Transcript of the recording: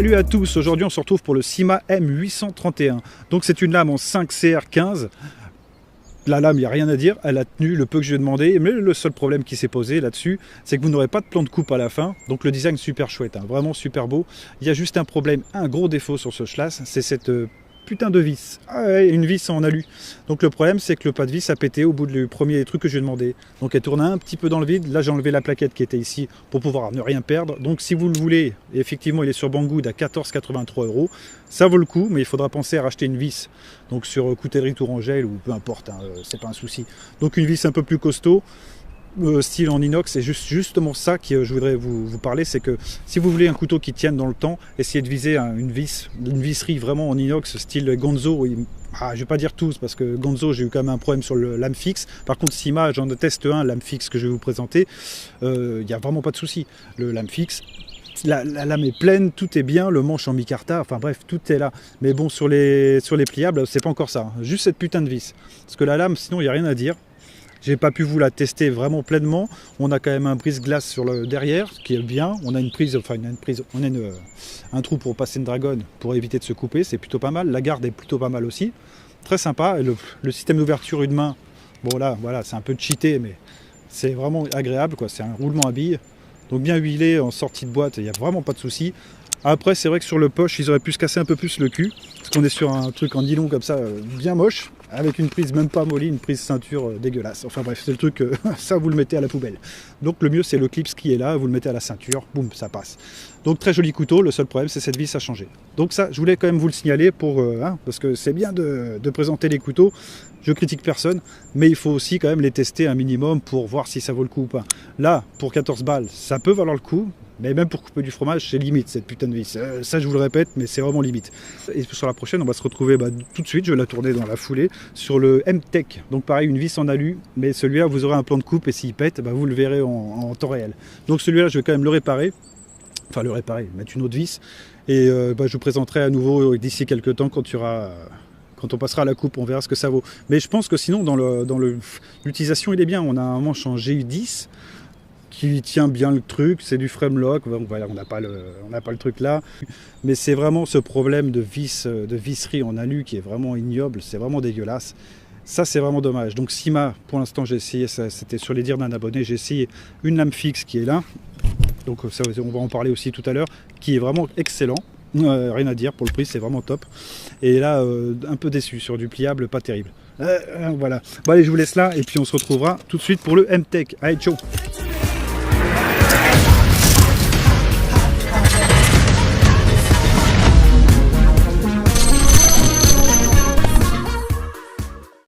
Salut à tous, aujourd'hui on se retrouve pour le Syma M831. Donc c'est une lame en 5CR15. La lame, il n'y a rien à dire, elle a tenu le peu que je lui ai demandé, mais le seul problème qui s'est posé là-dessus, c'est que vous n'aurez pas de plan de coupe à la fin. Donc le design super chouette, hein, vraiment super beau. Il y a juste un problème, un gros défaut sur ce Schlass, c'est cette putain de vis. Ah ouais, une vis en alu. Donc le problème, c'est que le pas de vis a pété au bout du premier truc que je lui ai demandé. Donc elle tournait un petit peu dans le vide. Là, j'ai enlevé la plaquette qui était ici pour pouvoir ne rien perdre. Donc si vous le voulez, effectivement, il est sur Banggood à 14,83 €. Ça vaut le coup, mais il faudra penser à racheter une vis. Donc sur Coutellerie Tourangelle ou peu importe, hein, c'est pas un souci. Donc une vis un peu plus costaud. Style en inox, c'est justement ça que je voudrais vous parler, c'est que si vous voulez un couteau qui tienne dans le temps, essayez de viser une visserie vraiment en inox, style Gonzo. Je ne vais pas dire tous, parce que Gonzo, j'ai eu quand même un problème sur le lame fixe. Par contre, Syma, j'en teste un lame fixe que je vais vous présenter. Il n'y a vraiment pas de souci. Le lame fixe, la lame est pleine, tout est bien, le manche en micarta, enfin bref, tout est là. Mais bon, sur les pliables, c'est pas encore ça. Juste cette putain de vis. Parce que la lame, sinon, il n'y a rien à dire. J'ai pas pu vous la tester vraiment pleinement. On a quand même un brise-glace sur le derrière, ce qui est bien. On a une prise, on a un trou pour passer une dragonne pour éviter de se couper. C'est plutôt pas mal. La garde est plutôt pas mal aussi. Très sympa. Et le système d'ouverture une main, bon là, voilà, c'est un peu cheaté, mais c'est vraiment agréable, quoi. C'est un roulement à billes. Donc bien huilé en sortie de boîte, il n'y a vraiment pas de souci. Après, c'est vrai que sur le poche, ils auraient pu se casser un peu plus le cul. Parce qu'on est sur un truc en nylon comme ça, bien moche. Avec une prise même pas mollie, une prise ceinture dégueulasse. Enfin bref, c'est le truc, ça vous le mettez à la poubelle. Donc le mieux c'est le clip qui est là, vous le mettez à la ceinture, boum, ça passe. Donc très joli couteau, le seul problème c'est cette vis à changer. Donc ça, je voulais quand même vous le signaler parce que c'est bien de présenter les couteaux. Je critique personne, mais il faut aussi quand même les tester un minimum pour voir si ça vaut le coup ou pas. Là, pour 14 balles, ça peut valoir le coup. Mais même pour couper du fromage, c'est limite cette putain de vis. Ça, je vous le répète, mais c'est vraiment limite. Et sur la prochaine, on va se retrouver tout de suite. Je vais la tourner dans la foulée sur le M-Tech. Donc pareil, une vis en alu, mais celui-là, vous aurez un plan de coupe et s'il pète, vous le verrez en temps réel. Donc celui-là, je vais quand même le réparer. Enfin, le réparer, mettre une autre vis. Et je vous présenterai à nouveau d'ici quelques temps quand on passera à la coupe, on verra ce que ça vaut. Mais je pense que sinon, dans l'utilisation, il est bien. On a un manche en GU10. Qui tient bien le truc, c'est du frame-lock, voilà, on n'a pas le truc là, mais c'est vraiment ce problème de visserie en alu qui est vraiment ignoble, c'est vraiment dégueulasse. Ça, c'est vraiment dommage. Donc Syma, pour l'instant, j'ai essayé, c'était sur les dires d'un abonné, j'ai essayé une lame fixe qui est là, donc ça, on va en parler aussi tout à l'heure, qui est vraiment excellent. Rien à dire pour le prix, c'est vraiment top. Et là, un peu déçu sur du pliable, pas terrible. Voilà. Bon allez, je vous laisse là et puis on se retrouvera tout de suite pour le M-Tech. Allez, ciao.